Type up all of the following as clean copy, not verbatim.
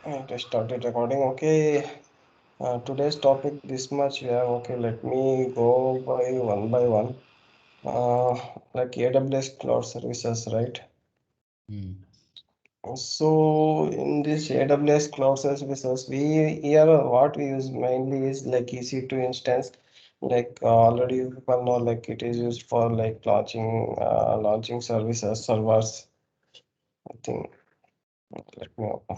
Okay, started recording. Okay, today's topic this much we have. Okay, let me go by one. Uh, like AWS cloud services, right? Hmm. So in this AWS cloud services, we here what we use mainly is like EC2 instance. Like already people know, like it is used for like launching services servers. I think. Let me open.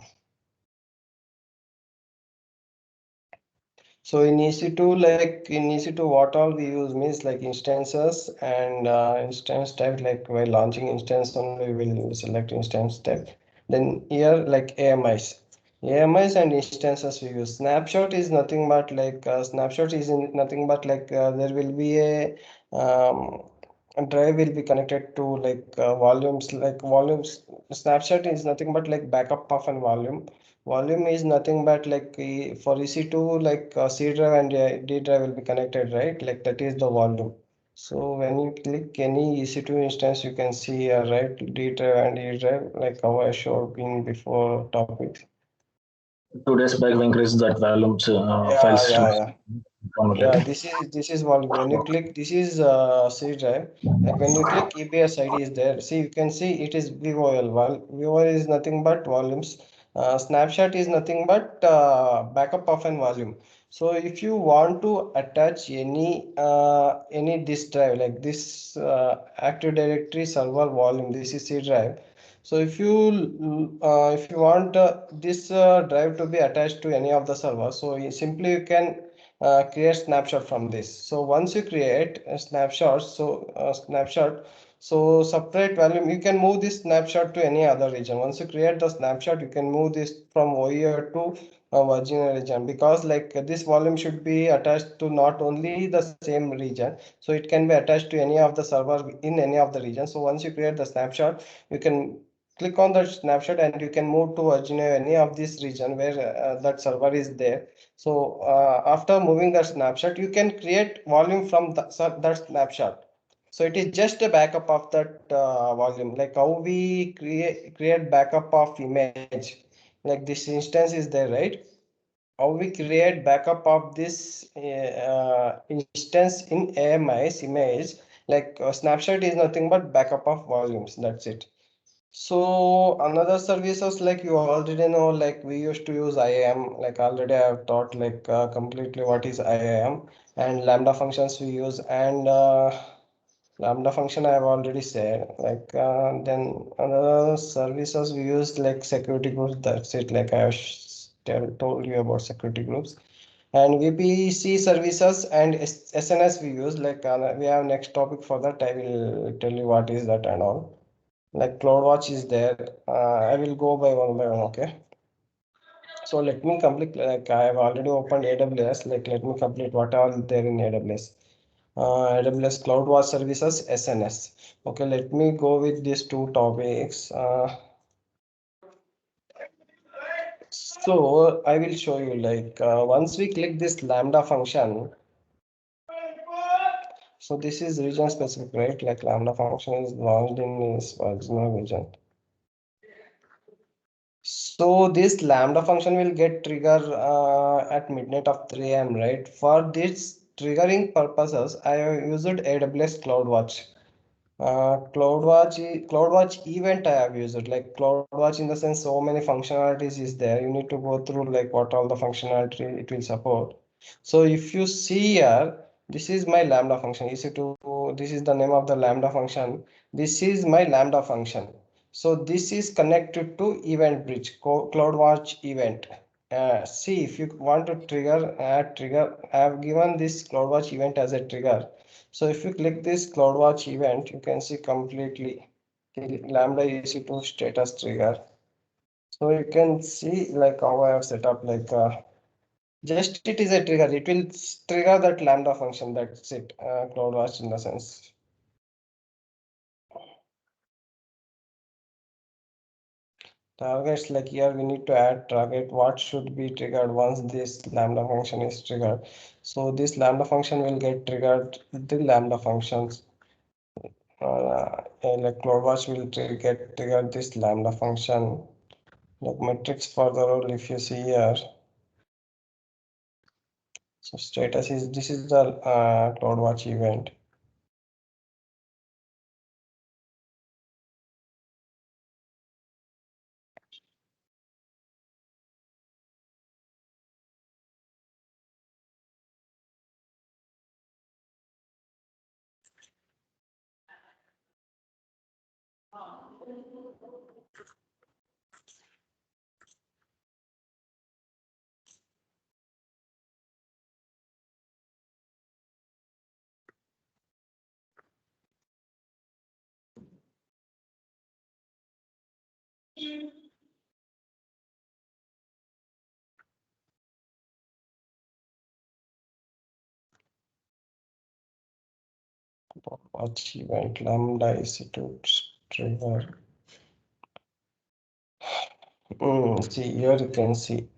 So in EC2, what all we use means like instances and instance type, like while launching instance only we will select instance type. Then here like AMIs. AMIs and instances we use. Snapshot is nothing but like nothing but like there will be a drive will be connected to like volumes. Snapshot is nothing but like backup of an volume. Volume is nothing but like for EC2, like C drive and D drive will be connected, right? Like that is the volume. So when you click any EC2 instance, you can see right D drive and E drive, like how I showed in before topic. 2 days back, we increased that volumes Yeah, files to yeah, yeah. Yeah, formatted. this is volume. When you click, this is C drive. Like when you click, EBS ID is there. See, you can see it is VOL. VOL is nothing but volumes. Snapshot is nothing but backup of an volume. So if you want to attach any disk drive like this Active Directory server volume, this is C drive. So if you want this drive to be attached to any of the servers, so simply you can create snapshot from this. So once you create a snapshot, so separate volume, you can move this snapshot to any other region. Once you create the snapshot, you can move this from OER to Virginia region, because like this volume should be attached to not only the same region, so it can be attached to any of the server in any of the regions. So once you create the snapshot, you can click on the snapshot and you can move to Virginia, any of this region where that server is there. So after moving the snapshot, you can create volume from that snapshot. So it is just a backup of that volume, like how we create backup of image. Like this instance is there, right? How we create backup of this instance in AMI's image. Like snapshot is nothing but backup of volumes. That's it. So another services like you already know, like we used to use IAM, like already I have taught like completely what is IAM, and Lambda functions we use, and Lambda function I have already said. Like then another services we use like security groups. That's it. Like I have told you about security groups, and VPC services and SNS we use. Like we have next topic for that. I will tell you what is that and all. Like CloudWatch is there. I will go by one, okay? So let me complete, like I have already opened AWS, like let me complete what all there in AWS. AWS CloudWatch services, SNS. Okay, let me go with these two topics. So I will show you, like once we click this Lambda function, so this is region specific, right? Like Lambda function is launched in this original region. So this Lambda function will get trigger at midnight of 3 a.m. right? For this triggering purposes, I have used AWS CloudWatch. CloudWatch event I have used. Like CloudWatch in the sense so many functionalities is there. You need to go through like what all the functionality it will support. So if you see here, this is my Lambda function. This is the name of the Lambda function. This is my Lambda function. So this is connected to Event Bridge, CloudWatch event. See, if you want to add trigger, I have given this CloudWatch event as a trigger. So if you click this CloudWatch event, you can see completely the Lambda EC2 status trigger. So you can see like how I have set up, like just it is a trigger. It will trigger that Lambda function. That's it. CloudWatch in the sense. Targets, like here we need to add target what should be triggered once this Lambda function is triggered. So this Lambda function will get triggered, the Lambda functions like CloudWatch will get triggered this Lambda function. like metrics for the role. If you see here, so status is, this is the CloudWatch event. Watch event lambda is to trigger. See here you can see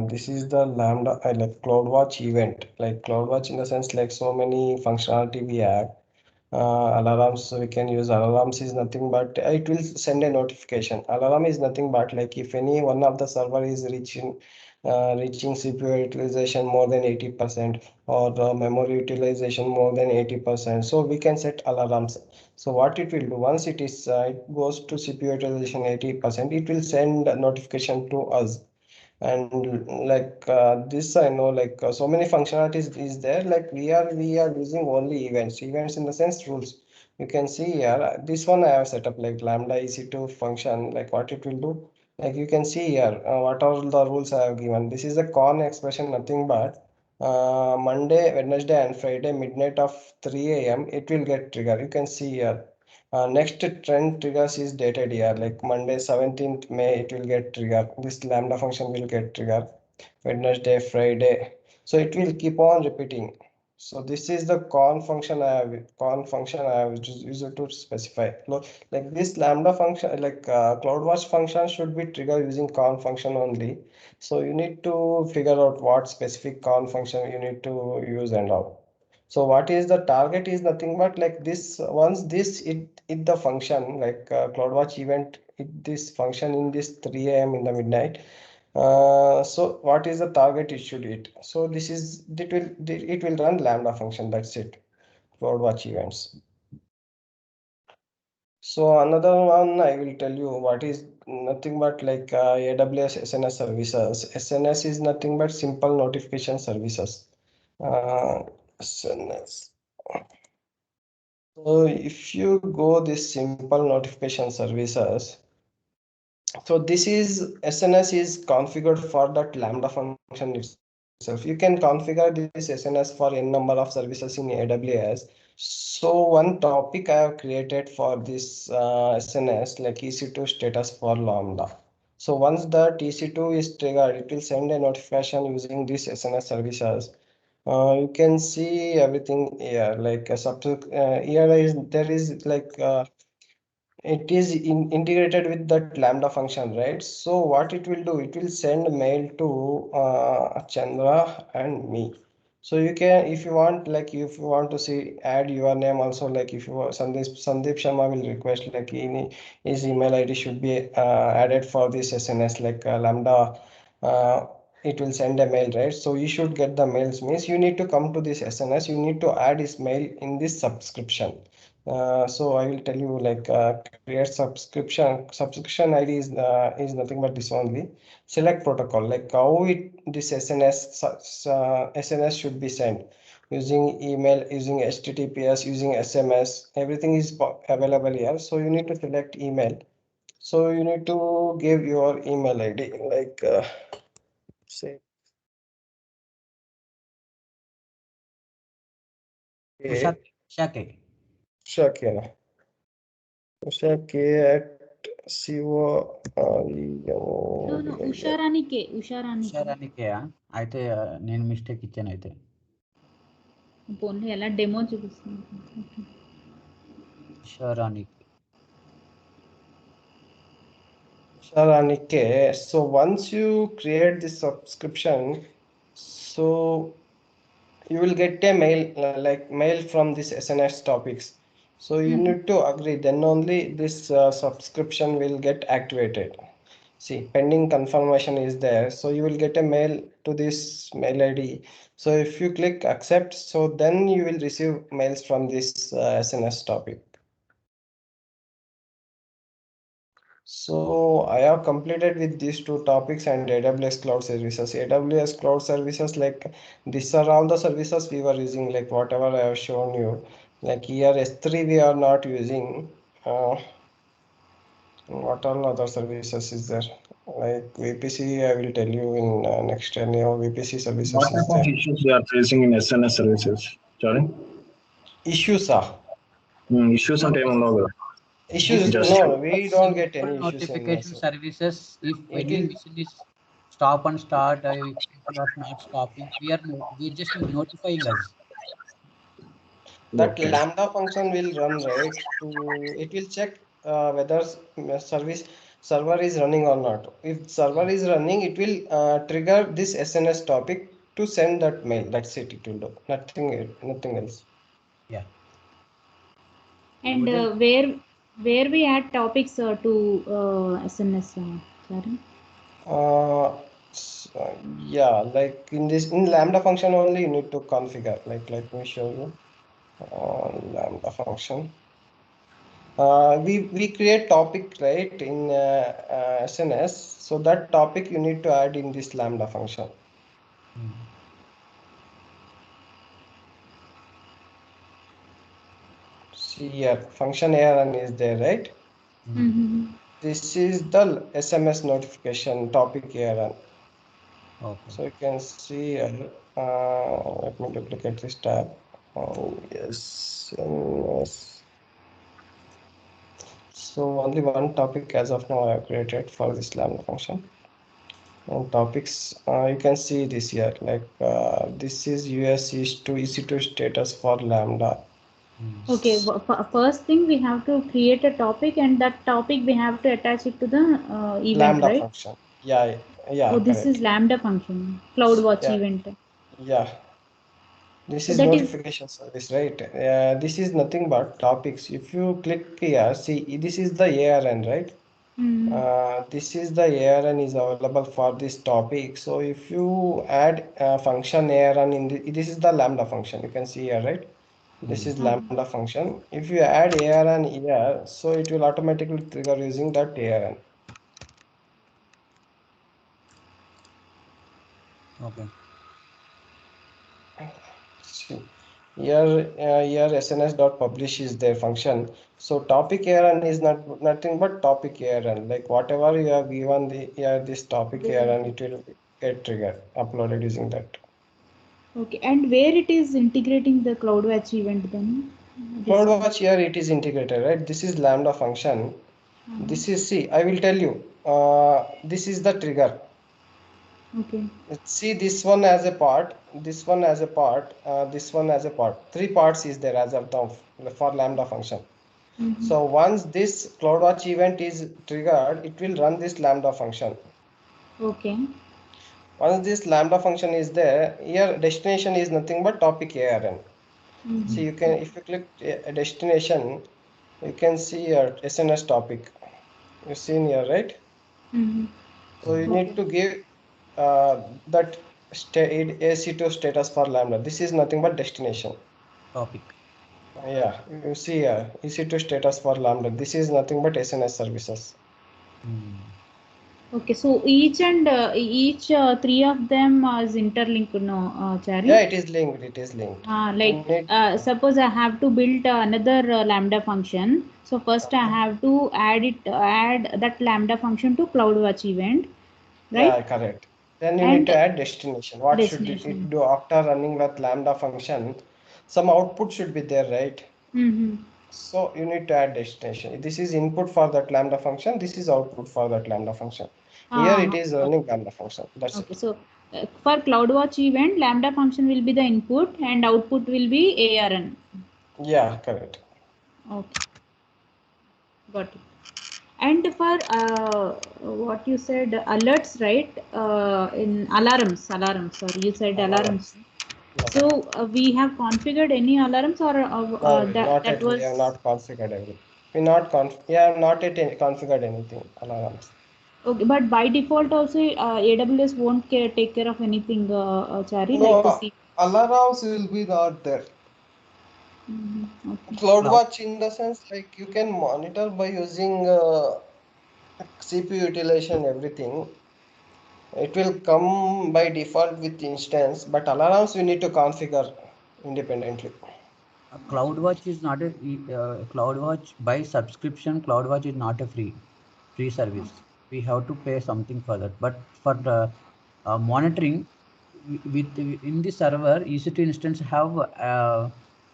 this is the lambda like CloudWatch event, like CloudWatch in the sense like so many functionality we have. Alarms, so we can use alarms is nothing but it will send a notification. Alarm is nothing but like if any one of the server is reaching CPU utilization more than 80% or the memory utilization more than 80%, so we can set alarms. So what it will do, once it goes to CPU utilization 80%, it will send a notification to us. And like this I know, like so many functionalities is there, like we are using only events in the sense rules. You can see here, this one I have set up like lambda ec2 function, like what it will do, like you can see here what are the rules I have given. This is a con expression, nothing but Monday, Wednesday and Friday midnight of 3 a.m. it will get triggered. You can see here next trend triggers is dated here, like Monday 17th May it will get triggered. This lambda function will get triggered. Wednesday, Friday. So it will keep on repeating. So this is the con function I have used it to specify. Like this lambda function, like CloudWatch function should be triggered using con function only. So you need to figure out what specific con function you need to use and all. So what is the target is nothing but like this, once this it the function like CloudWatch event this function in this 3 a.m. in the midnight. So what is the target it should hit? So this is it will run lambda function. That's it. CloudWatch events. So another one I will tell you what is nothing but like AWS SNS services. SNS is nothing but simple notification services. SNS. So if you go this simple notification services, so this is SNS is configured for that lambda function itself. You can configure this SNS for n number of services in AWS. So one topic I have created for this SNS like EC2 status for lambda. So once the EC2 is triggered, it will send a notification using this SNS services. You can see everything here, like here is there is like it is integrated with that lambda function, right? So what it will do, it will send mail to Chandra and me. So you can, if you want, like if you want to see add your name also, like if you want Sandeep Sharma will request like his email ID should be added for this SNS like lambda. uh, it will send a mail, right? So you should get the mails, means you need to come to this SNS, you need to add his mail in this subscription. So I will tell you like create subscription ID is nothing but this only. Select protocol, like how this SNS should be sent, using email, using HTTPS, using SMS, everything is available here. So you need to select email. So you need to give your email ID like say Usha, K Usha K. Shakira. Usha K at No, no, Usharani K. Usharani K. ఉషారానికే అయితే నేను mistake ఇచ్చాను అయితే పోన్లే ఎలా demo చూపిస్తుంది. ఉషారానికి Sharanike. So once you create this subscription, so you will get a mail like mail from this SNS topics. So you need to agree, then only this subscription will get activated. See, pending confirmation is there. So you will get a mail to this mail ID. So if you click accept, so then you will receive mails from this SNS topic. So I have completed with these two topics and AWS Cloud Services. AWS Cloud Services, like these are all the services we were using, like whatever I have shown you. Like here S3 we are not using. What all other services is there? Like VPC, I will tell you in next any VPC services What is type of there. issues they are facing in SNS services? Sorry? Issues, Issues and ఏముండవు. issues. Just No, we don't get Simple any issues in notification this. services. If It any is mission is stop and start, if people are not stopping, we just notifying us. that Okay. lambda function will run, right? It will check whether service server is running or not. If server is running, it will trigger this SNS topic to send that mail. That's it. It will do nothing else. Yeah. And where we add topics to SNS, sorry. Yeah, like in lambda function only you need to configure. Like let me show you lambda function. We create topic, right, in SNS. So that topic you need to add in this lambda function. See here, function ARN is there, right? This is the SMS notification topic ARN. Okay. So you can see here, let me duplicate this tab. Yes, yes. So only one topic as of now I have created for this lambda function. And topics, you can see this here, like this is US EC2 status for lambda. Okay, first thing we have to create a topic, and that topic we have to attach it to the event, Lambda right? function. Yeah, Oh, this correct. is Lambda function, CloudWatch Yeah. event. Yeah. This So is that is notification service, right? This is nothing but topics. If you click here, see, this is the ARN, right? This is the ARN is available for this topic. So if you add function ARN in this is the lambda function. You can see here, right? This is lambda function. If you add ARN here, so it will automatically trigger using that ARN. Okay. See, here SNS.publish is their function. So topic ARN is nothing but topic ARN. Like whatever you have given this topic ARN, it will get triggered, uploaded using that. okay. And where it is integrating the CloudWatch event then? CloudWatch here it is integrated, right? This is lambda function. This is, see, I will tell you. This is the trigger. Okay. See, this one as a part, this one as a part, this one as a part. 3 parts is there as of now for lambda function. So once this CloudWatch event is triggered, it will run this lambda function. Okay. Once this lambda function is there, here destination is nothing but topic ARN. So you can, if you click a destination, you can see your SNS topic. You've seen here, right? So you need to give that AC2 status for lambda. This is nothing but destination. Topic. Yeah, you see here, EC2 status for lambda. This is nothing but SNS services. Okay, so each 3 of them is interlinked, no, Chari? Yeah, it is linked. It is linked. Suppose I have to build another lambda function. So first I have to add that lambda function to CloudWatch event, right? Yeah, correct. Then you need to add destination. What should it do after running that lambda function? Some output should be there, right? So you need to add destination. This is input for that lambda function. This is output for that lambda function. Here it is running lambda function. That's Okay, it. so for CloudWatch event, lambda function will be the input and output will be ARN. Yeah, correct. Okay, got it. And for what you said, alerts, right? In alarms. Sorry, you said alarms. So we have configured any alarms, or No, not that yet. was We have not configured everything. We not yet configured anything alarms. Okay, but by default also AWS won't take care of anything, Chari, No, like the C. alarms will be not there. Okay. CloudWatch in the sense like you can monitor by using CPU utilization, everything. It will come by default with instance, but alarms we need to configure independently. CloudWatch is not a CloudWatch by subscription. CloudWatch is not a free service. We have to pay something for that. But for the monitoring, with in the server, EC2 instance have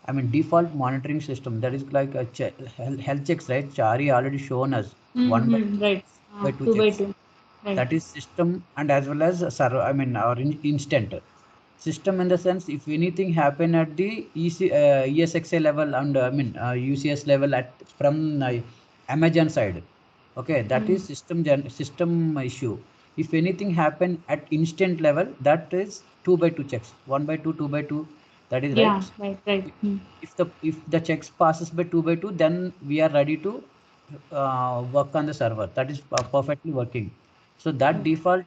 I mean default monitoring system that is like a health checks, right? Chari already shown us one Right. by two 2 by checks. 2. Right. That is system and as well as server. I mean our instant system in the sense if anything happen at the ESXA level and I mean UCS level at from Amazon side, okay, that is system issue. If anything happen at instant level, that is 2 by 2 checks, 1 by 2, 2 by 2, that is Yeah, right. right. If the checks passes by 2 by 2, then we are ready to work on the server. That is perfectly working. So that default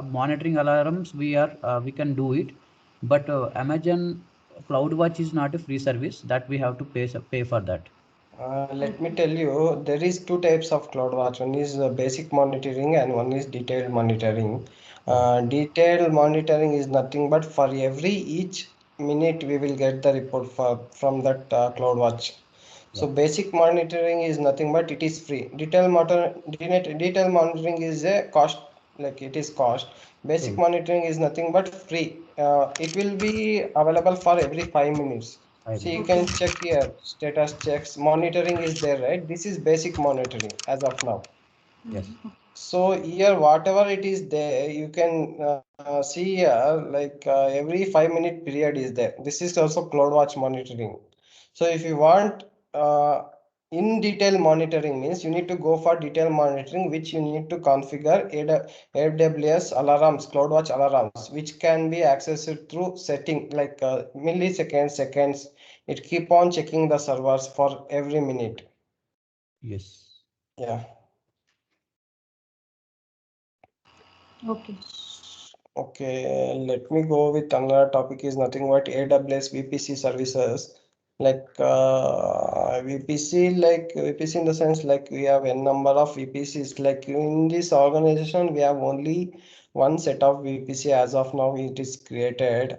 monitoring alarms we can do it, but Amazon CloudWatch is not a free service that we have to pay for that. Let me tell you, there is two types of CloudWatch. One is basic monitoring and one is detailed monitoring. Detailed monitoring is nothing but for every each minute we will get the report from that CloudWatch. So basic monitoring is nothing but it is free. Detailed monitoring is a cost, like it is cost. Basic monitoring is nothing but free. It will be available for every 5 minutes. So you can check here, status checks, monitoring is there, right? This is basic monitoring as of now. Yes. So here, whatever it is there, you can see here, like every 5 minute period is there. This is also CloudWatch monitoring. So if you want in detail monitoring means you need to go for detail monitoring, which you need to configure AWS alarms, CloudWatch alarms, which can be accessed through setting like milliseconds, seconds. It keep on checking the servers for every minute. Yes. Yeah. Okay. Okay, let me go with another topic is nothing but AWS VPC services. Like VPC in the sense like we have a number of VPCs. Like in this organization, we have only one set of VPC as of now. It is created.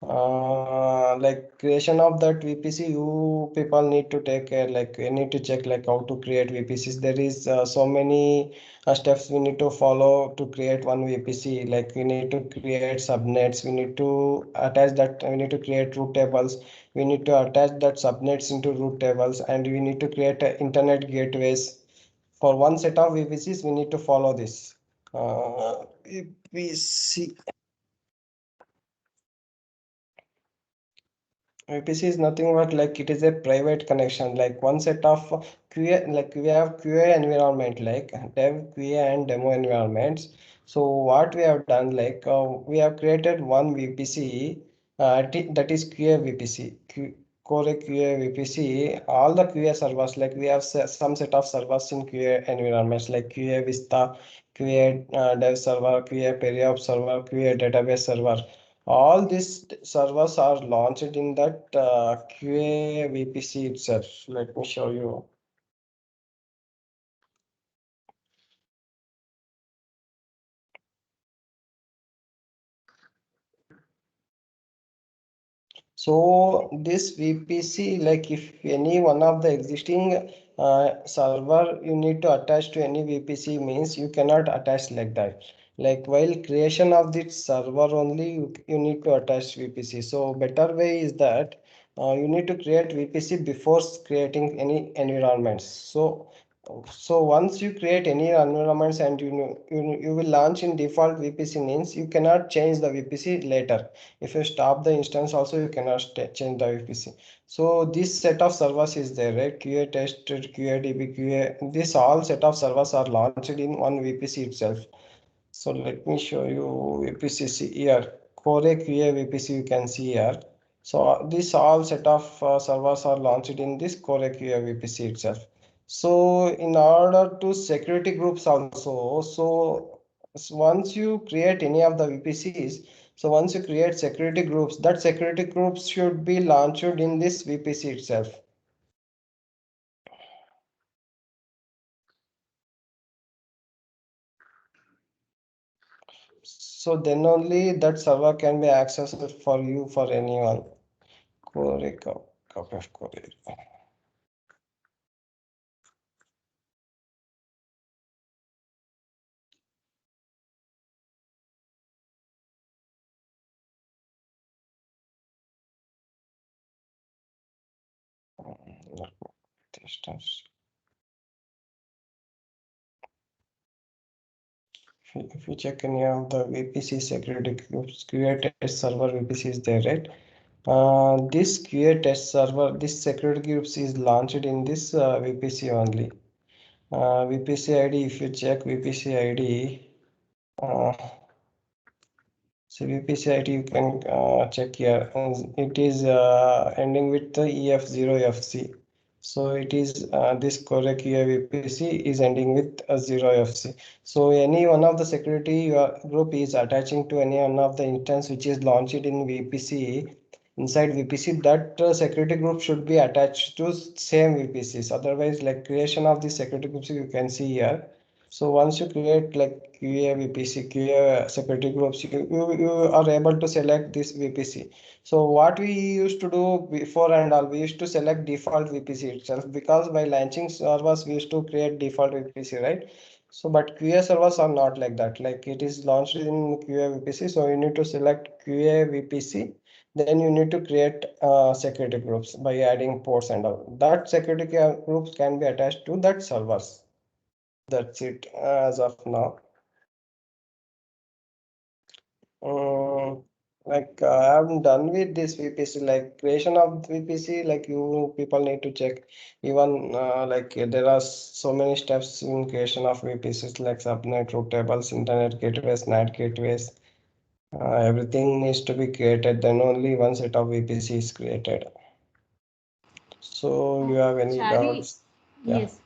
Like creation of that VPC, you people need to take care, like you need to check like how to create VPCs. There is so many steps we need to follow to create one VPC. Like we need to create subnets, we need to attach that, we need to create root tables, we need to attach that subnets into root tables, and we need to create internet gateways. For one set of VPCs, we need to follow this. VPC. VPC is nothing but like it is a private connection, like one set of QA, like we have QA environment, like dev, QA and demo environments. So what we have done, like we have created one VPC that is QA VPC, Core QA VPC. All the QA servers, like we have some set of servers in QA environments, like QA Vista, QA dev server, QA Periops server, QA database server. All these servers are launched in that QA VPC itself. Let me show you. So this VPC, like if any one of the existing server you need to attach to any VPC means you cannot attach like that. Like while creation of this server only you need to attach VPC. So better way is that you need to create VPC before creating any environments. So once you create any environments and you will launch in default VPC means you cannot change the VPC later. If you stop the instance also you cannot change the VPC. So this set of servers is there, right? QA tested, QA QA. This all set of servers are launched in one VPC itself. So let me show you VPC here. Core QA VPC you can see here. So this all set of servers are launched in this Core QA VPC itself. So in order to security groups also, so once you create any of the VPCs, so once you create security groups, that security groups should be launched in this VPC itself. So then only that server can be accessed for you, for anyone. Copy of Core. If you check any of the VPC security groups, QA test server VPC is there, right? This QA test server, this security groups is launched in this VPC only. VPC ID, if you check VPC ID, so VPC ID you can check here, and it is ending with the EF0FC. So it is this Core QA VPC is ending with 0FC. So any one of the security group is attaching to any one of the instance which is launched in VPC. Inside VPC, that security group should be attached to same VPCs. Otherwise, like creation of the security groups, you can see here. So once you create like QA VPC, QA security groups, you are able to select this VPC. So what we used to do before and all, we used to select default VPC itself, because by launching servers, we used to create default VPC, right? So, but QA servers are not like that. Like it is launched in QA VPC. So you need to select QA VPC. Then you need to create security groups by adding ports and all. That security groups can be attached to that servers. That's it as of now. Like I'm done with this VPC, like creation of VPC, like you people need to check. Even like there are so many steps in creation of VPCs, like subnet, route tables, internet gateways, NAT gateways. Everything needs to be created. Then only one set of VPC is created. So you have any Chari, doubts? Yeah. yes.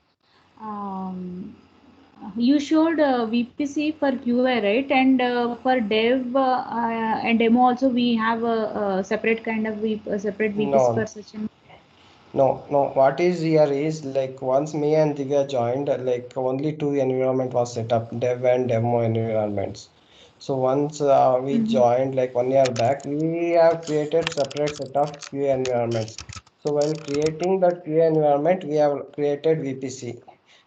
You showed VPC for QA, right? And for dev and demo also, we have a separate kind of separate VPC for No, session. no. What is here is like once me and Divya joined, like only two environment was set up, dev and demo environments. So once we Mm-hmm. joined like 1 year back, we have created separate set of QA environments. So while creating that QA environment, we have created VPC.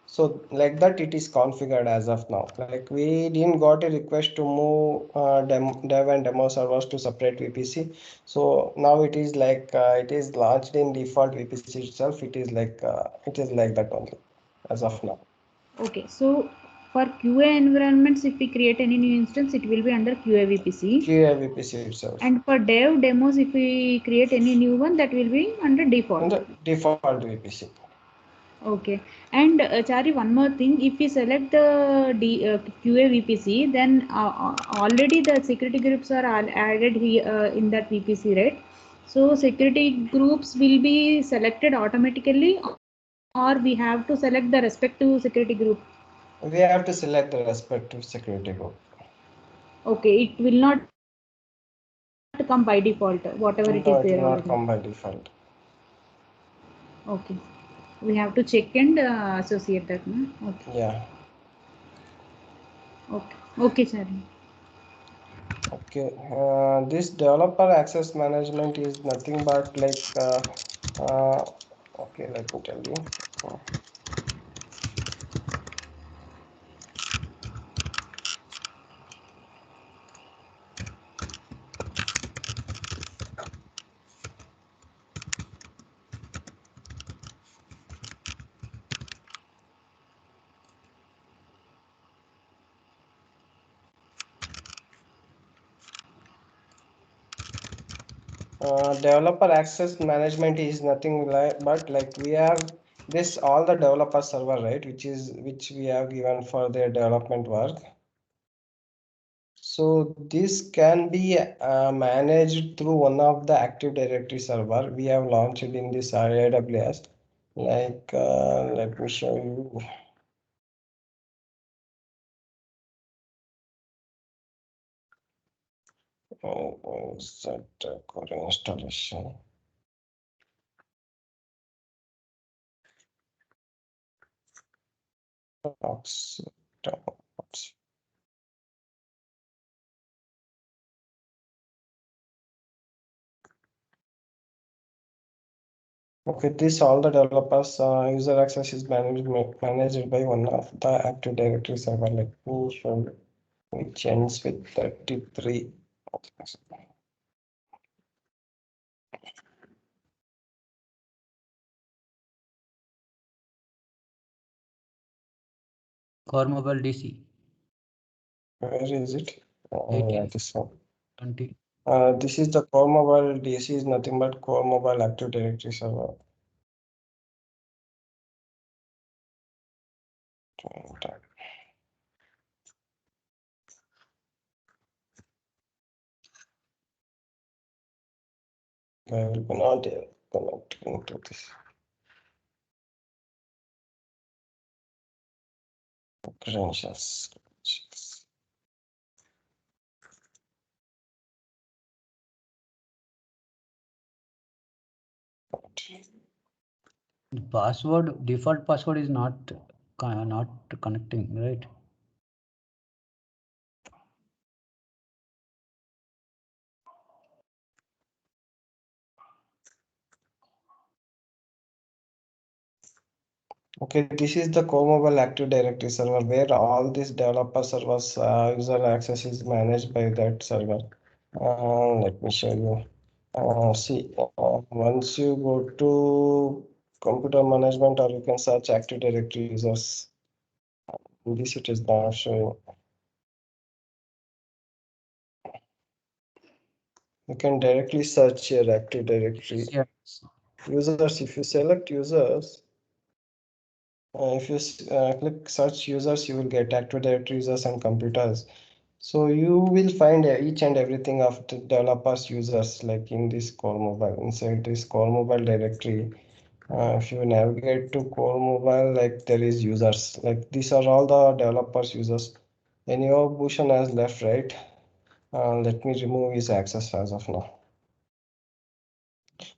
So like that, it is configured as of now. Like we didn't got a request to move dev and demo servers to separate VPC. So now it is like it is launched in default VPC itself. It is like that only as of now. Okay, so for QA environments, if we create any new instance, it will be under QA VPC. QA VPC itself. And for dev demos, if we create any new one, that will be under In default. the default VPC. Okay. And Chari, one more thing. If we select the QA VPC, then already the security groups are added here in that VPC, right? So security groups will be selected automatically, or we have to select the respective security group. We have to select the respective security group. Okay, it will not come by default, whatever it No, is it will there not already. come by default. Okay. We have to check and associate that. No? Okay. Yeah. Okay. Okay, Chari. Okay. This developer access management is nothing but like okay, let me tell you. Developer access management is nothing but like we have this all the developer server, right, which we have given for their development work. So this can be managed through one of the Active Directory server we have launched in this AWS. Like, let me show you. Set core installation. Box. Okay, this all the developers user access is managed by one of the Active Directory server. Let me show you, which ends with 33. Core Mobile DC. Where is it? 18, this one. 20. This is the Core Mobile DC is nothing but Core Mobile Active Directory server. I will be not connecting to this. Credentials. The password, default password is not connecting, right? Okay, this is the Core Mobile Active Directory server where all these developer servers user access is managed by that server. Let me show you. See, once you go to computer management, or you can search Active Directory users. This it is now showing. You can directly search your Active Directory Yeah. users. If you select users, if you click search users, you will get Active Directory users and computers. So you will find each and everything of the developers users like in this Core Mobile. Inside this Core Mobile directory, if you navigate to Core Mobile, like there is users, like these are all the developers users. Any of Bhushan has left, right? Let me remove his access as of now.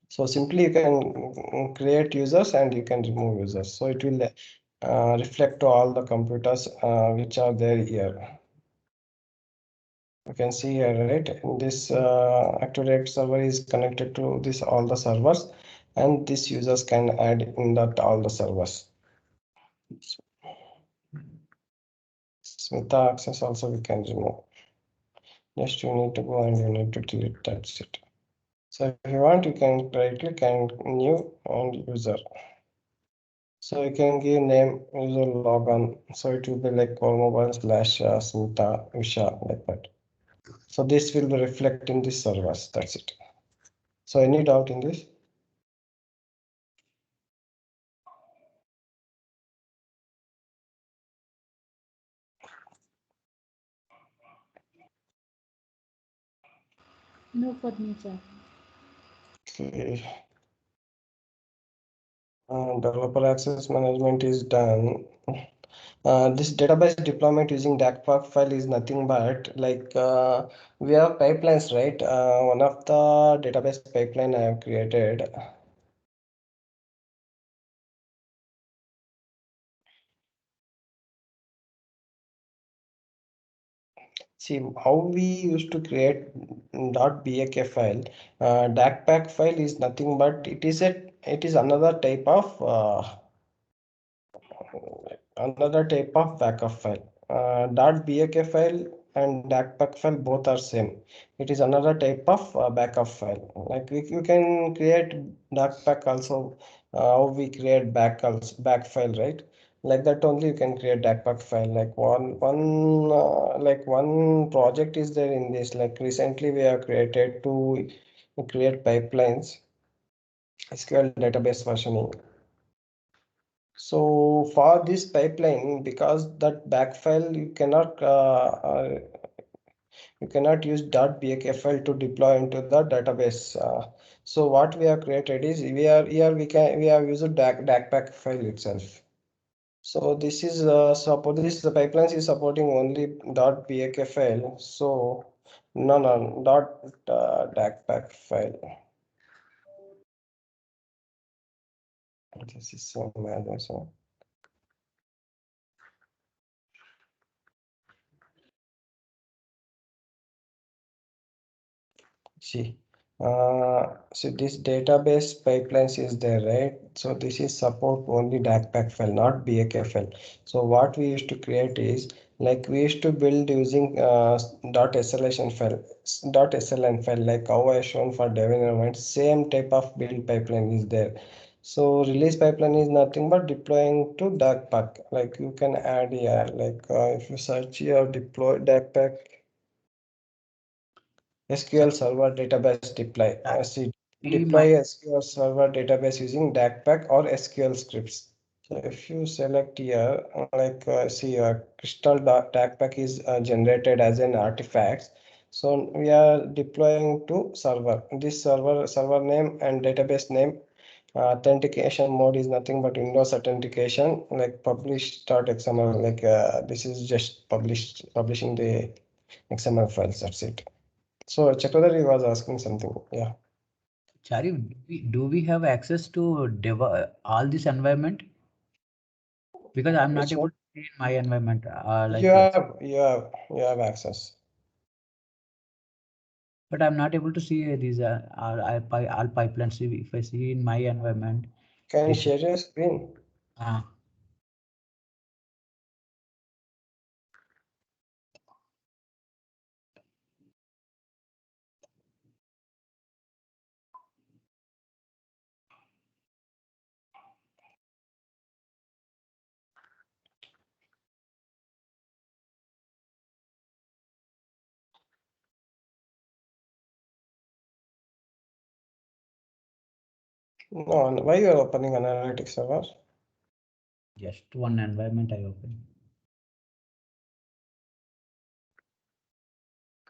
So simply you can create users and you can remove users. So it will reflect to all the computers which are there here. You can see here, right? This Active Directory server is connected to this all the servers, and these users can add in that all the servers. Smita access also we can remove. Just you need to go and you need to delete, that's it. So if you want, you can right click and new and user. So you can give name user logon. So it will be like Core Mobile slash Smita Usha, like that. So this will reflect in the servers. That's it. So any doubt in this? No for me, sir. Okay. Developer access management is done. This database deployment using DACPAC file is nothing but like we have pipelines, right? One of the database pipeline I have created. See how we used to create .bak file. DACPAC file is nothing but it is another type of backup file. .bak file and DACPAC file both are same. It is another type of backup file. Like you can create DACPAC also. How we create back file, right? Like that only you can create DACPAC file. Like one project is there in this. Like recently we have created to create pipelines, SQL database versioning. So for this pipeline, because that back file you cannot use .bak file to deploy into the database. So what we have created is we have used DACPack file itself. So this is the pipelines is supporting only .bak file. So no DACPack file. This is so mad also. See, so this database pipelines is there, right? So this is support only DACPack file, not BAK file. So what we used to create is like we used to build using .sln file, .sln file, like how I shown for dev environment. Same type of build pipeline is there. So release pipeline is nothing but deploying to DACPack. Like you can add here, like if you search here deploy DACPack. SQL Server Database deploy. Deploy SQL Server Database using DACPack or SQL scripts. So if you select here, Crystal DACPack is generated as an artifact. So we are deploying to server. This server name and database name. Authentication mode is nothing but Windows authentication, like publish.xml. Like this is just publishing the XML files. That's it. So Chakradhar was asking something. Yeah. Chari, do we have access to all this environment? Because I'm not able to see in my environment. You have access. But I'm not able to see these all pipelines. If I see in my environment. Can you share your screen? No, why you are opening an analytics server? Just one environment I open.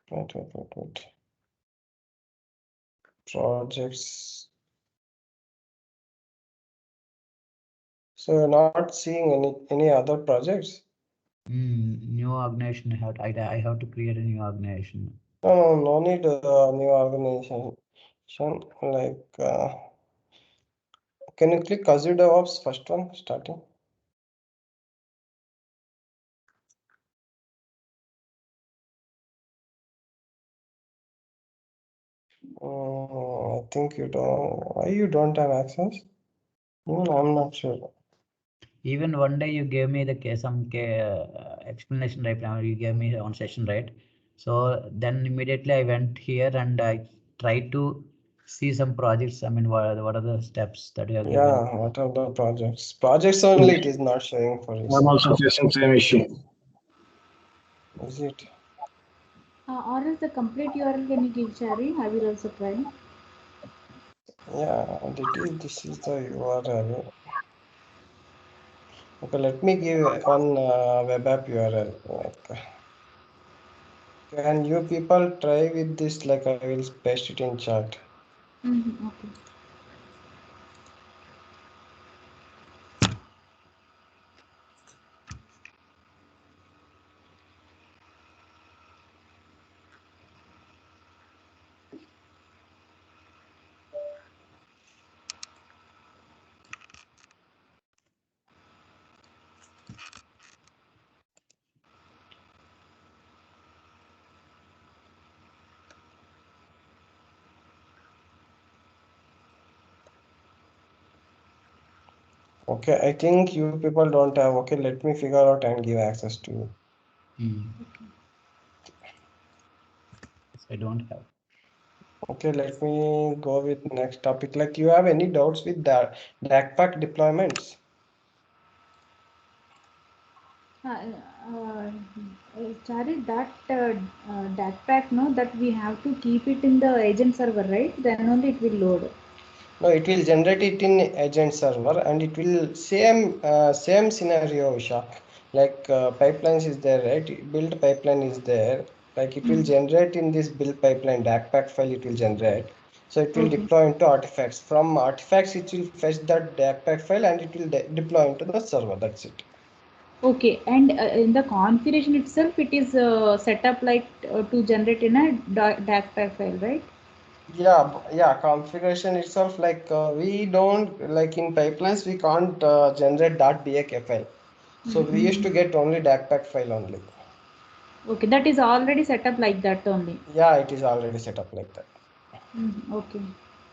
Wait. Projects. So you're not seeing any other projects? New organization. I have to create a new organization. No need new organization. Like, can you click Azure DevOps first one starting? I think you don't. Why you don't have access? I'm not sure. Even one day you gave me some explanation, right? Now you gave me on session, right? So then immediately I went here and I tried to see some projects. I mean, what are the steps that you have given? Yeah, what are the projects? Projects only it is not showing for you. I'm also facing same issue. Is it? Or is the complete URL can you give, Chari? I will also try. Yeah, this is the URL. Okay, let me give one web app URL. Like, can you people try with this? Like, I will paste it in chat. Okay. Okay, I think you people don't have. Okay, let me figure out and give access to you. I don't have. Okay, let me go with next topic. Like, you have any doubts with that DACPack deployments? Chari, that DACPack, no, that we have to keep it in the agent server, right? Then only it will load. No, it will generate it in agent server, and it will same scenario, Vishak. Like pipelines is there, right? Build pipeline is there. Like it will generate in this build pipeline DACPack file. It will generate. So it will Okay. deploy into artifacts. From artifacts, it will fetch that DACPAC file and it will deploy into the server. That's it. Okay, and in the configuration itself, it is set up like to generate in a DACPAC file, right? Yeah, configuration itself, like we don't, like in pipelines, we can't generate .dak file. So we used to get only DACPAC file only. Okay, that is already set up like that only. Yeah, it is already set up like that. Okay.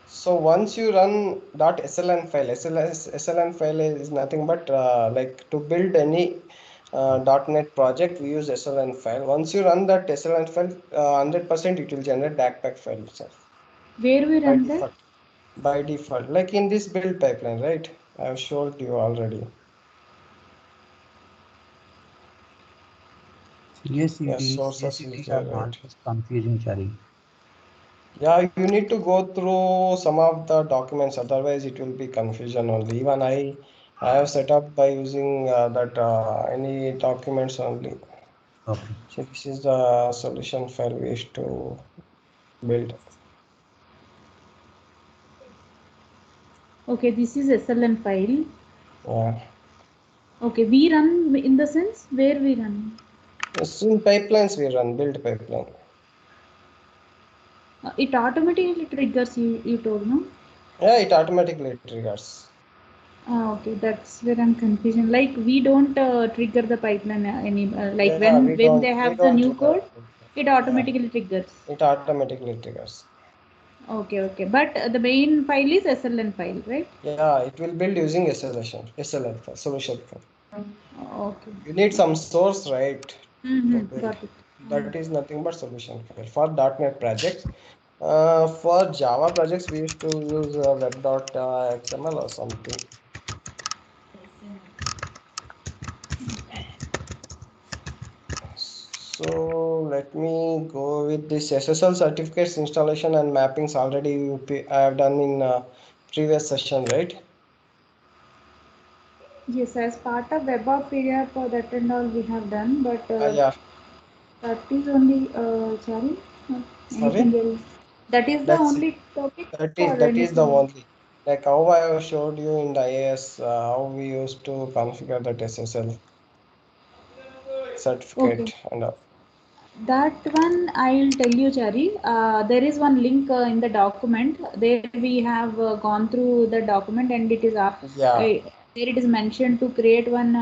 So once you run .sln file, SLN file is nothing but like to build any .NET project, we use SLN file. Once you run that SLN file, 100% it will generate DACPAC file itself Where we by run that? default. By default, like in this build pipeline, right? I've showed you already. Yes, Yeah, it is. sources Yes, it is is there, right? always confusing, Chari. Yeah, you need to go through some of the documents, otherwise it will be confusion only. Even I have set up by using that any documents only. Okay. So this is the solution file we used to build. Okay, this is SLN file. Yeah. Okay, we run in the sense where we run. Yes, in pipelines we run build pipeline. It automatically triggers you told, no? Yeah, it automatically triggers. Okay, that's where I'm confusing. Like we don't trigger the pipeline any like Yeah, when they we have the don't new trigger. code, it Yeah, automatically triggers. it automatically triggers. Okay, okay. But the main file is SLN file, right? Yeah, it will build using SLN file, solution file. Okay. You need some source, right, to build. Got it. That is nothing but solution file for .NET projects. For Java projects, we used to use web.xml or something. So let me go with this SSL certificates installation and mappings. Already I have done in previous session, right? Yes, as part of WebApp for that and all we have done, but Yeah, that is only Chari. Anything sorry. else? That is the That's it. only topic or That is the anything else? only. Like how I have showed you in the IAS, how we used to configure that SSL Okay. certificate and That one I'll tell you, Chari. There is one link in the document. There we have gone through the document, and yeah, there it is mentioned to create one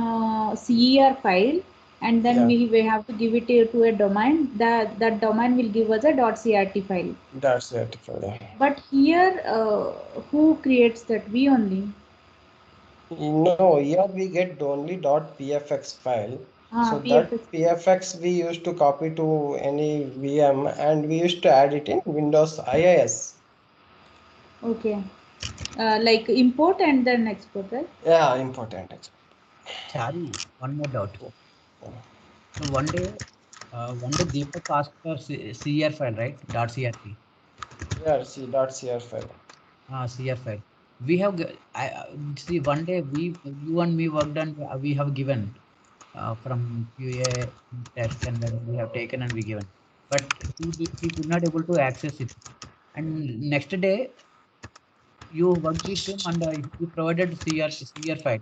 CER file, and then yeah, we have to give it to a domain. That domain will give us a .crt file. that's certified. Yeah. But here, who creates that? We only. No, here we get only .pfx file. So that PFX. PFX we used to copy to any VM and we used to add it in Windows IIS. Okay. Like import and then export, right? Yeah, important. Chari, one more doubt. Yeah, So one day Deepak asked for CR file, right? .crt. yeah, see, .cr file. CR file. We have see one day you and me worked on we have given from QA test and then we have taken and we given, but he could not able to access it. And next day you worked with him and he provided CR file,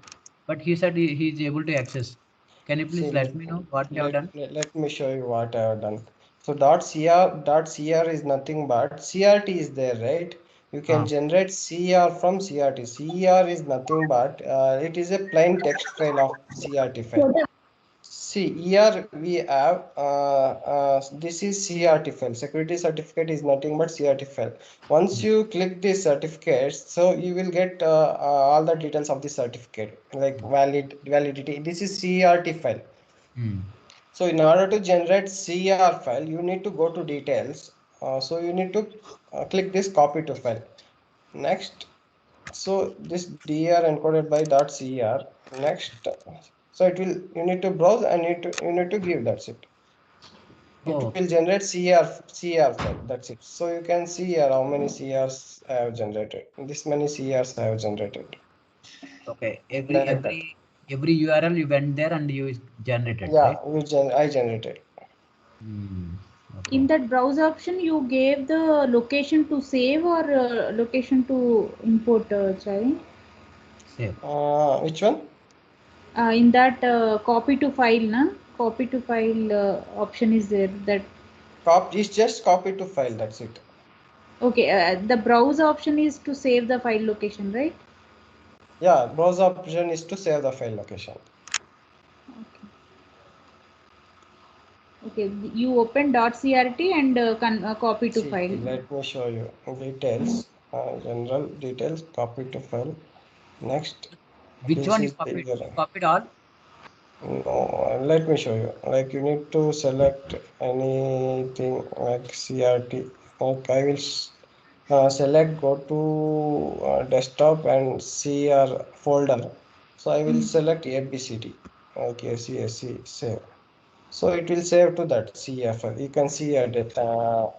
but he said he is able to access. Can you please See, let me know what you have done? let me show you what I have done. So .cr is nothing but CRT is there, right? You can generate CR from CRT. CR is nothing but it is a plain text file of CRT file. See, here we have this is CRT file. Security certificate is nothing but CRT file. Once you click this certificate, so you will get all the details of the certificate, like validity. This is CRT file. So in order to generate CR file, you need to go to details. So you need to click this copy to file. Next, so this DR encoded by .cr. Next, so it will, you need to browse and you need to give, that's it. It Oh, will generate CR file, that's it. So you can see here how many CRs I have generated. This many CRs I have generated. okay. Like that. Every URL you went there and you generated, Yeah, right? I generated. Hmm. In that browse option, you gave the location to save or location to import, Chari? Save. Which one? In that copy to file, na? Copy to file option is there. That Is just copy to file. That's it. okay. The browse option is to save the file location, right? Yeah, browse option is to save the file location. Okay. You open .crt and copy to See, file. let me show you details. General details, copy to file. Next, Which this one you is copied? the Copied all? no. Let me show you. Like you need to select anything like CRT. Like I will select go to desktop and CR folder. So I will select ABCD. Okay, CSC save. So it will save to that CFL. You can see a data.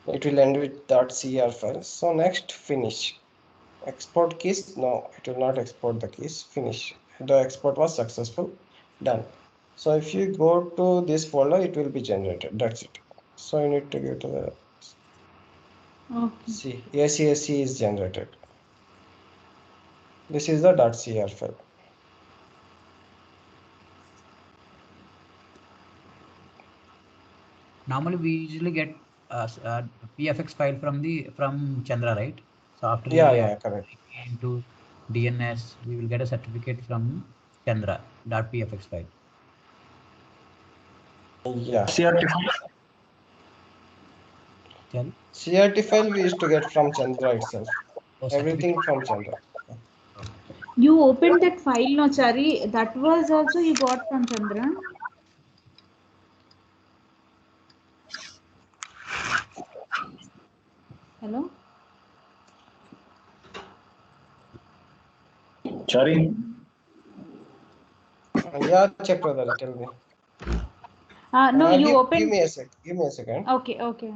It will end with .cr file. So next finish. Export keys. No, it will not export the keys. Finish. The export was successful. Done. So if you go to this folder, it will be generated. That's it. So you need to go to the Okay. C. ACSC is generated. This is the .cr file. Normally, we usually get PFX file from Chandra, right? So after Yeah, correct. into DNS, we will get a certificate from Chandra .pfx file. Yeah. CRT. Tell. CRT file we used to get from Chandra itself. Oh, Everything certificate. from Chandra. You opened that file, no, Chari. That was also you got from Chandra. Hello. Chari. Yeah, check brother. Tell me. No, you Give opened. me a sec. Give me a second. Okay, okay.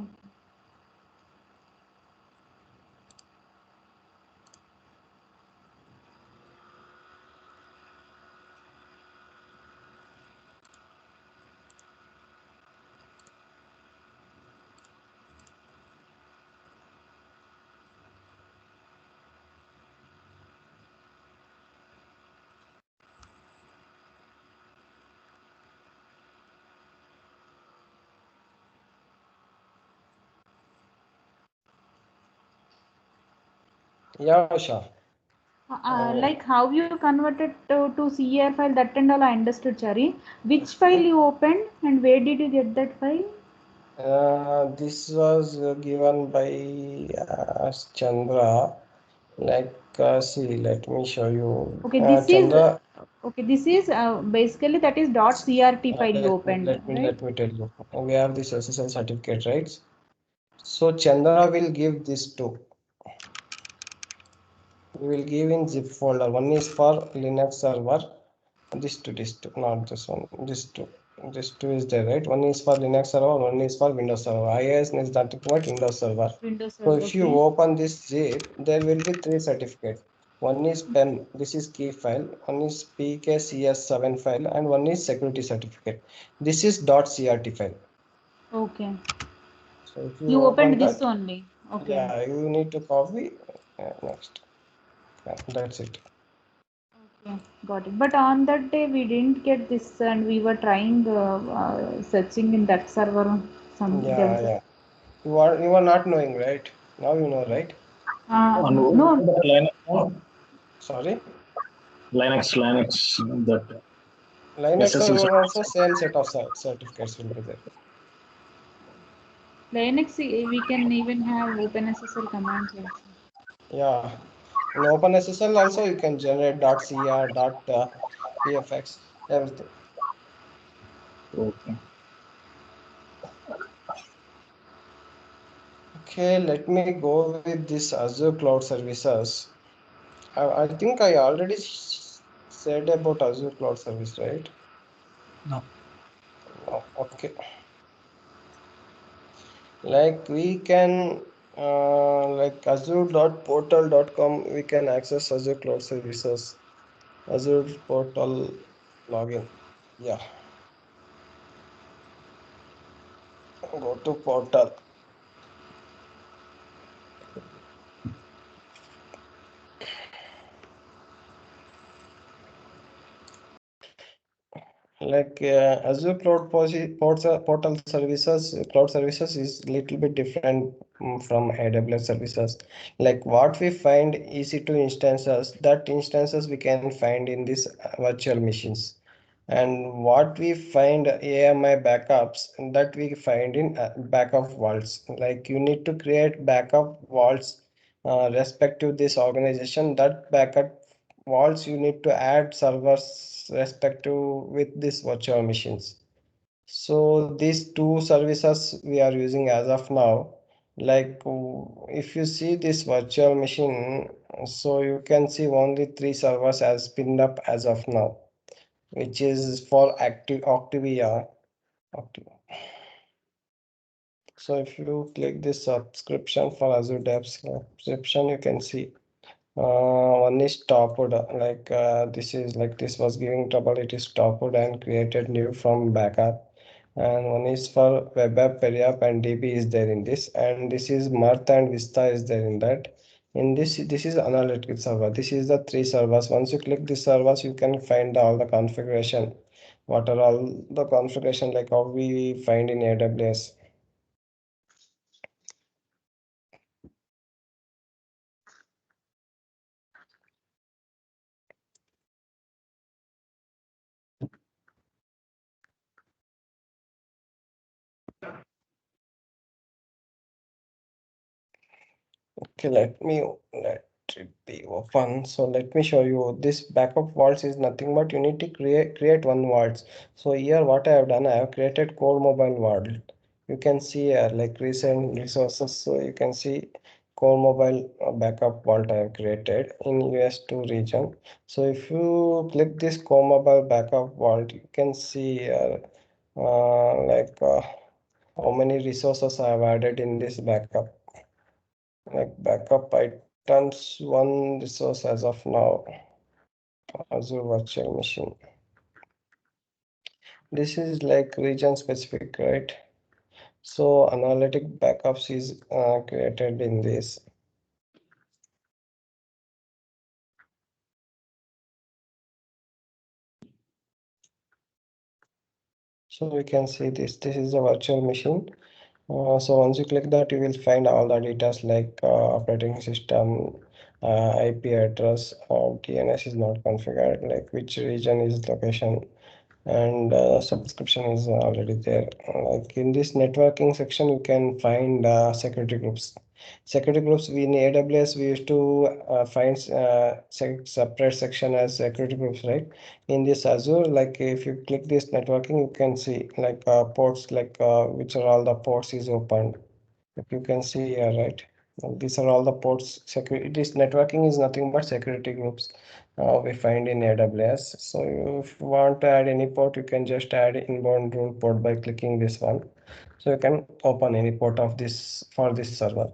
Yeah, sure. Like how you converted to CER file, that and all I understood, Chari. Which file you opened and where did you get that file? This was given by Chandra. Like, see, let me show you. Okay, this is Chandra, basically that is .crt file you let me opened, let me right? let me tell you. We have this SSL certificate, right? So Chandra will give this two. We will give in zip folder. One is for Linux server. This two, not this one. This two is there, right? One is for Linux server, one is for Windows server. IIS is nothing but Windows server. Windows So server, if you okay. open this zip, there will be three certificates. One is PEM, this is key file. One is PKCS7 file, and one is security certificate. This is .crt file. Okay. So if you You open opened this that, only. Okay. yeah, you need to copy. Next, that's it. Okay, got it. But on that day we didn't get this, and we were trying searching in that server. There was Yeah. You are not knowing, right? Now you know, right? no. Linux, Sorry. Linux, that Linux SSL. server also same set of certificates will be there. Linux, we can even have OpenSSL commands also. Yeah. In OpenSSL also you can generate .cr, .pfx, everything. Okay. Okay, let me go with this Azure Cloud Services. I think I already said about Azure Cloud Service, right? No. No. Okay. Like we can like azure.portal.com, we can access Azure Cloud Services. Azure portal login. Yeah. Go to portal. Like Azure Portal Services, cloud services is little bit different from AWS services. Like what we find EC2 instances, that instances we can find in these virtual machines. And what we find AMI backups, that we find in backup vaults. Like you need to create backup vaults respective this organization. That backup vaults you need to add servers respective with these virtual machines. So these two services we are using as of now. Like if you see this virtual machine, so you can see only three servers as pinned up as of now, which is for active Activia. Active. So if you click this subscription for Azure Dev subscription, you can see one is stopped, like this is like this was giving trouble, it is stopped and created new from backup. And one is for web app, periapp and db is there in this, and this is mirth and vista is there in that. In this is analytics server. This is the three servers. Once you click this servers, you can find all the configuration, what are all the configuration, like how we find in AWS. Okay, let it be open. So let me show you this backup vaults is nothing but you need to create one vaults. So here what I have done, I have created core mobile vault. You can see here like recent resources. So you can see core mobile backup vault I have created in US2 region. So if you click this core mobile backup vault, you can see here how many resources I have added in this backup. Like backup items, one resource as of now, Azure Virtual Machine. This is like region specific, right? So analytic backups is created in this. So we can see this is a virtual machine. So once you click that, you will find all the details like operating system, IP address, DNS is not configured, like which region is location, and subscription is already there. Like in this networking section, you can find security groups. Security groups, we in AWS we used to find separate section as security groups, right? In this Azure, like if you click this networking, you can see like ports, like which are all the ports is opened. If you can see here, right? These are all the ports. Security. This networking is nothing but security groups we find in AWS. So if you want to add any port, you can just add inbound rule port by clicking this one. So you can open any port of this for this server.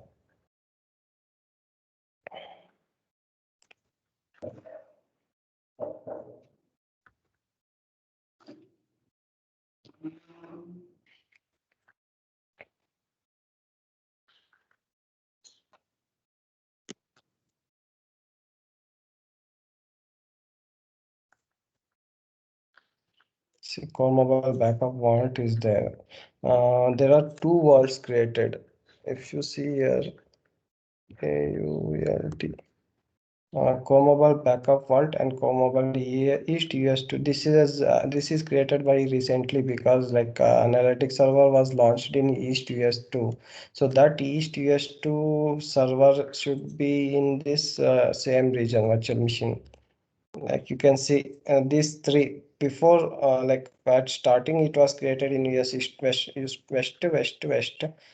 See, core mobile backup vault is there. There are two vaults created. If you see here, AULT. Core mobile backup vault and core mobile east us2. This is created by recently because like analytics server was launched in east us2. So that east us2 server should be in this same region virtual machine. Like you can see these three before like at starting it was created in US east west.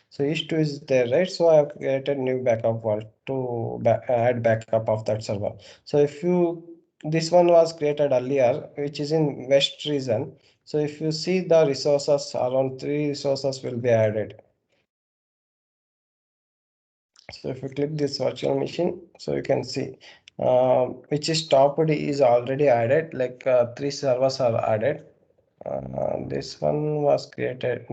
So east 2 is there, right? So I have created new backup vault to add backup of that server. So if you this one was created earlier, which is in west region. So if you see the resources, around three resources will be added. So if you click this virtual machine, so you can see which is top is already added, like three servers are added. This one was created,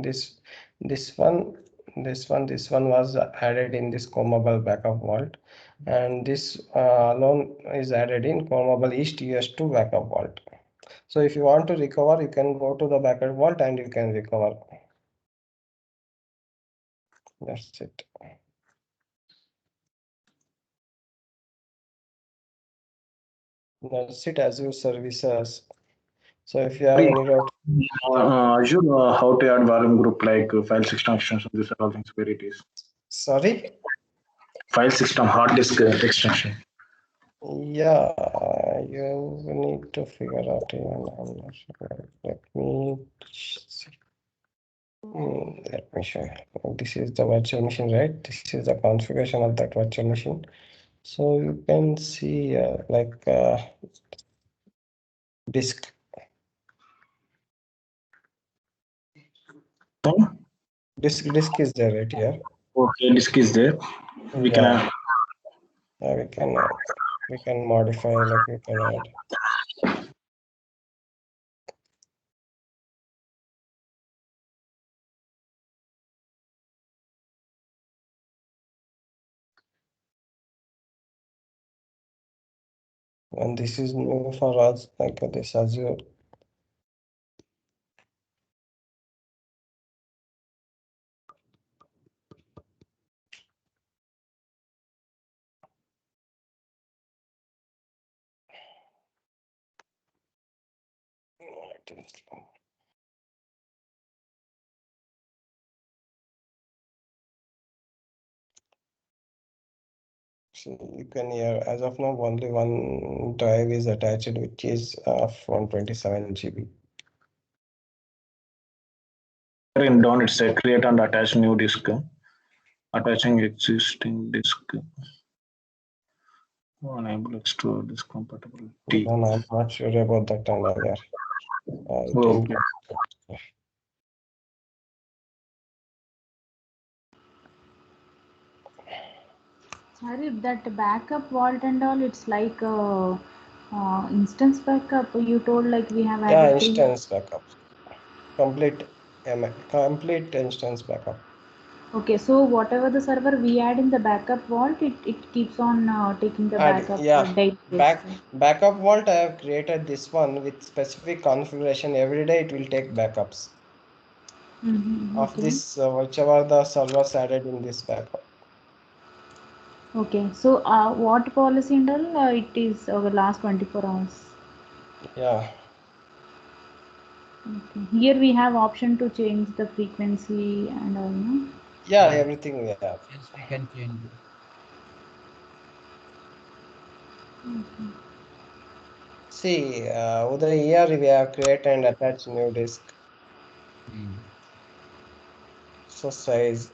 This one was added in this COMABL backup vault, and this alone is added in COMABL East US2 backup vault. So if you want to recover, you can go to the backup vault and you can recover. That's it. That's it, Azure services. So if you have any doubt, Azure, how to add volume group like file system extension, these are all things where it is. sorry. File system hard disk extension. Yeah, you need to figure out even. I'm not sure. Let me see. Let me show you. This is the virtual machine, right? This is the configuration of that virtual machine. So you can see disk. Disk is there right here. Okay, disk is there. We can Yeah, add. yeah, we can modify, like we can add. And this is new for us, like this Azure. So you can hear, as of now, only one drive is attached, which is of 127 GB. In down it's a create and attach new disk. Attaching existing disk. Enable extra disk compatibility. Then I'm not sure about that another. Okay. Sorry, that backup vault and all, it's like instance backup. You told like we have Yeah, added three. instance backup. Complete instance backup. Okay, so whatever the server we add in the backup vault, it keeps on taking the backup Yeah, daily basis. backup vault. I have created this one with specific configuration. Every day it will take backups of Okay. this whichever the servers added in this backup. Okay, so what policy and all? It is last 24 hours. Yeah. Okay. Here we have option to change the frequency and all, no? Yeah, everything we have. Yes, we can change it. Okay. See, Uday, here we have created and attached new disk. So size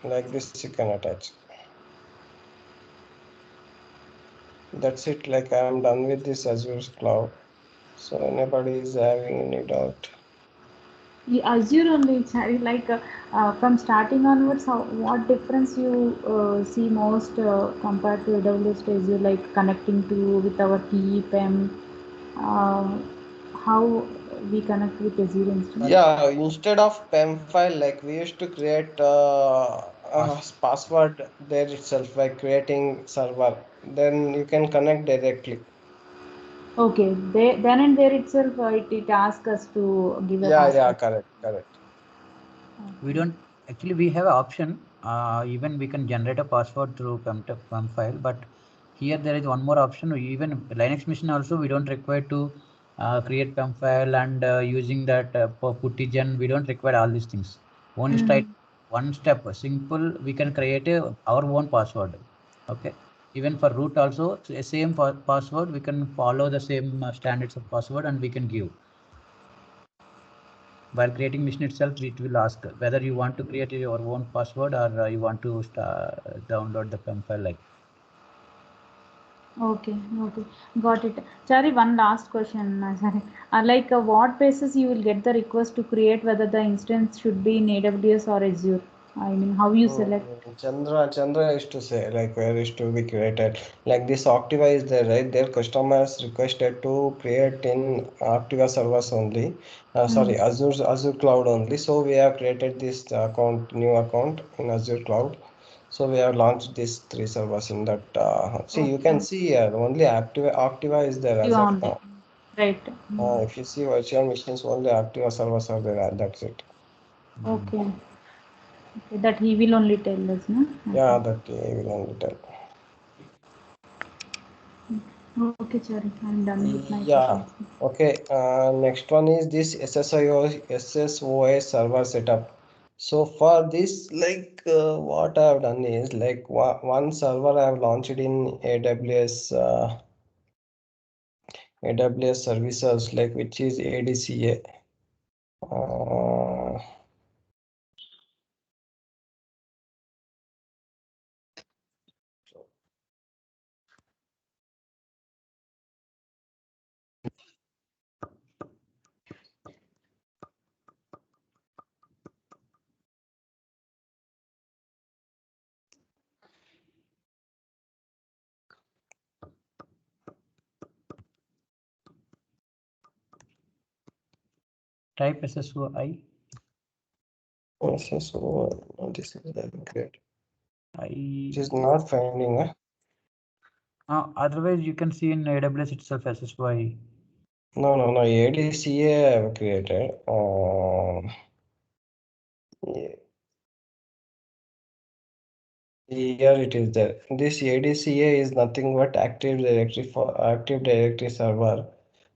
like this you can attach. That's it. Like I am done with this Azure cloud. So anybody is having any doubt? Azure only, like from starting onwards, what difference you see most compared to AWS to Azure, like connecting to with our TEPM, how we connect with Azure instance? Yeah, instead of PEM file, like we used to create password there itself by creating server. Then you can connect directly. Okay, then and there itself, it asks us to give a Yeah, password. correct. We don't actually, we have an option. Even we can generate a password through PEM file, but here there is one more option. Even Linux machine also, we don't require to create PEM file and using that puttigen. We don't require all these things. Only one step, simple. We can create our own password. Okay. Even for root also, same password. We can follow the same standards of password and we can give. While creating machine itself, it will ask whether you want to create your own password or you want to download the PEM file. Like, Okay, got it. Sorry, one last question. Sorry, like what basis you will get the request to create whether the instance should be in AWS or Azure? I mean, how you select? Chandra used to say like where is to be created. Like this Optiva is there, right? Their customers requested to create in Optiva servers only. Sorry, Azure Cloud only. So we have created this new account in Azure Cloud. So we have launched these 3 servers in that. See, you can see here only Optiva is there as Activa of only. now. Right. If you see virtual machines, only Optiva servers are there. That's it. Okay. Okay. That he will only tell us, no? Yeah, that he will only tell. Okay, Chari. I'm done with my Yeah. questions. Okay. Next one is this SSOS server setup. So for this, like what I have done is like one server I have launched in AWS services, like which is ADCA. Uh, Type SSOI. SSO, this is great. It is I not finding. otherwise you can see in AWS itself SSOI. No, ADCA I have created. Yeah. Here it is there. This ADCA is nothing but Active Directory server.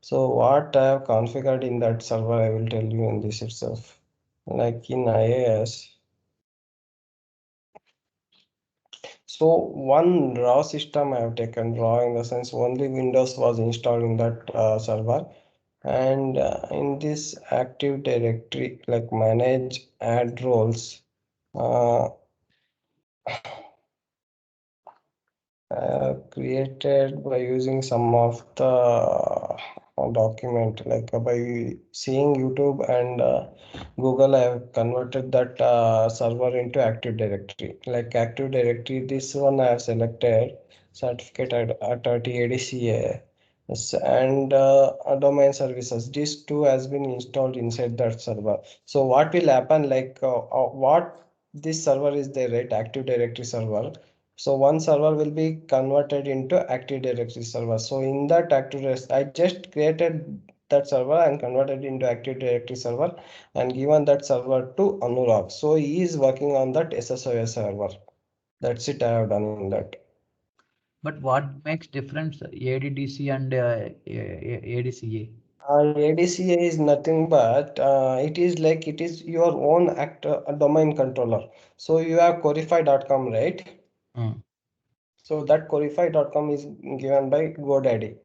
So what I have configured in that server, I will tell you in this itself. Like in IAS. So one raw system I have taken, raw in the sense only Windows was installed in that server. And in this Active Directory, like manage add roles. Created by using some of the document, like by seeing YouTube and Google. I have converted that server into Active Directory. Like Active Directory, this one I have selected certificate at ADCA. Yes, and domain services. These two has been installed inside that server. So what will happen? Like what this server is there, right? Active Directory server. So one server will be converted into Active Directory server. So in that Active Directory, I just created that server and converted into Active Directory server and given that server to Anurag. So he is working on that SSOS server. That's it I have done in that. But what makes difference ADDC and ADCA? ADCA is nothing but it is like it is your own domain controller. So you have Corify.com, right? So that Corify.com is given by GoDaddy.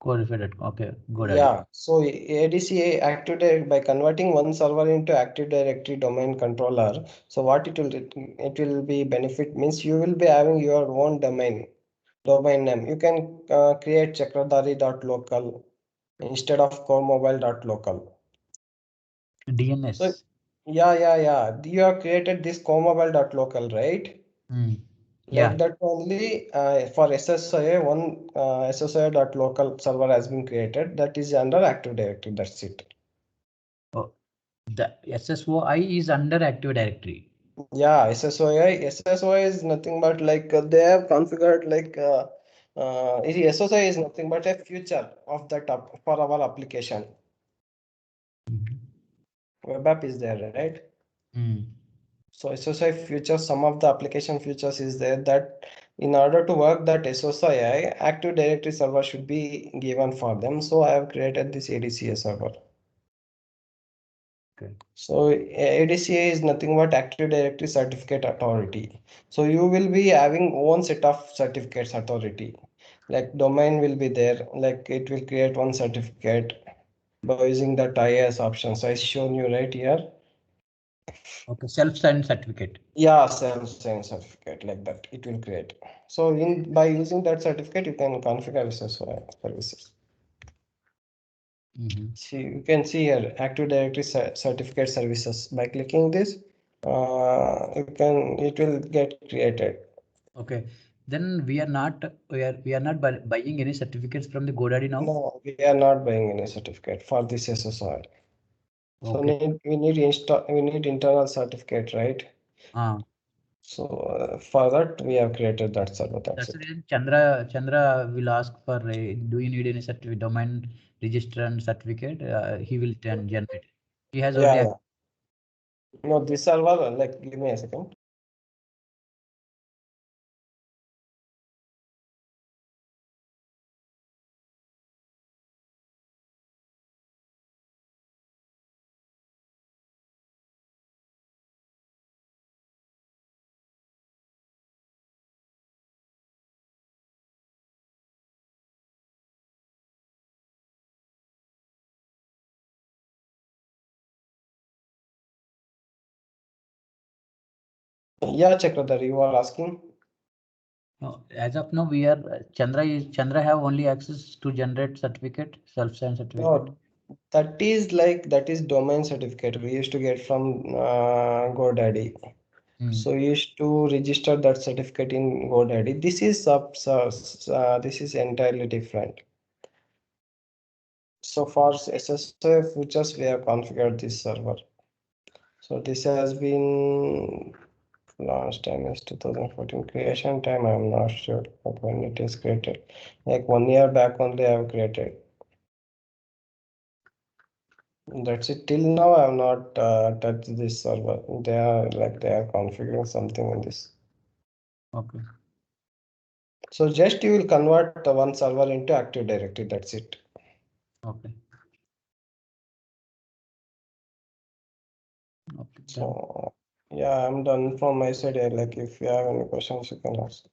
Okay, good idea. Yeah, so ADCA by converting one server into Active Directory domain controller. So what it will be benefit means you will be having your own domain name. You can create chakradari.local instead of coremobile.local. DNS. So yeah. You have created this coremobile.local, right? Yeah. Like that only for SSIA, one SSIA.local server has been created. That is under Active Directory. That's it. Oh, the SSOI is under Active Directory. Yeah, SSOI is nothing but like they have configured like SSOI is nothing but a feature of that for our application. Web app is there, right? So SSI features, some of the application features is there that in order to work that SSII, Active Directory server should be given for them. So I have created this ADCA server. Okay. So ADCA is nothing but Active Directory Certificate Authority. So you will be having one set of certificates authority. Like domain will be there, like it will create one certificate by using that IAS options I shown you right here. Okay, self-signed certificate. Yeah, self-signed certificate like that it will create. So by using that certificate you can configure SSO services. See, you can see here Active Directory certificate services. By clicking this, it will get created. Okay. Then we are not buying any certificates from the GoDaddy now. No, we are not buying any certificate for this SSR. So Okay. we need internal certificate, right? So for that we have created that server. That's That's the it. reason Chandra will ask for do you need any certificate, domain register and certificate? He will generate it. He has only Yeah. No, this server, like, give me a second. Yeah, Chakradhar, you are asking. No, as of now, we are Chandra have only access to generate certificate, self-signed certificate. No, that is domain certificate we used to get from GoDaddy. So you used to register that certificate in GoDaddy. This is entirely different. So for SSO features, we have configured this server. So this has been last time is 2014 creation time. I'm not sure when it is created. Like 1 year back only I have created. That's it. Till now I have not touched this server. They are configuring something in this. Okay. So just you will convert the one server into Active Directory. That's it. Okay. Okay. So yeah, I'm done from my side. Like if you have any questions, you can ask.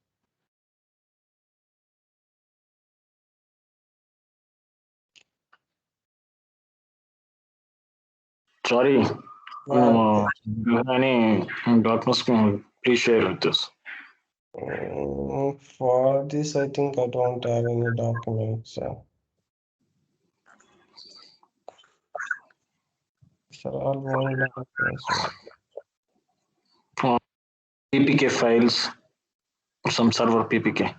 Sorry, Yeah, do you have any documents? Please share with us. for this, I think I don't have any documents. These are all one documents. PPK files, some server PPK.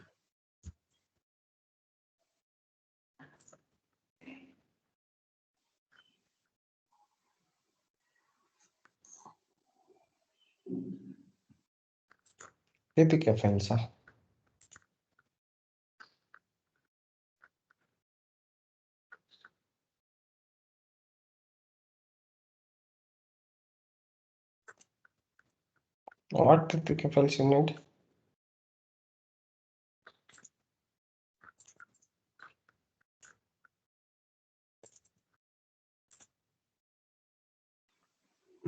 PPK files. What PPK files you need?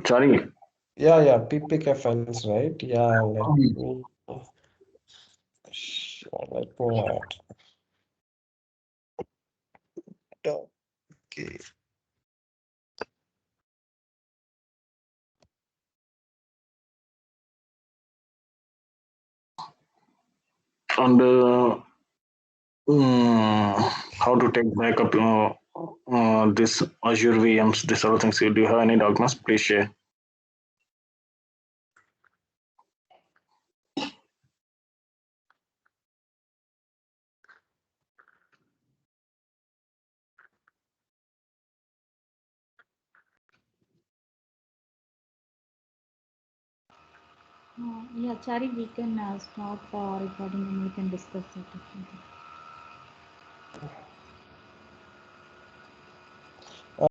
Sorry. Yeah, PPK files, right? Yeah, let me okay. And how to take backup this Azure VMs, this other things. Do you have any documents? Please share. Yeah, Chari, we can stop recording and we can discuss it.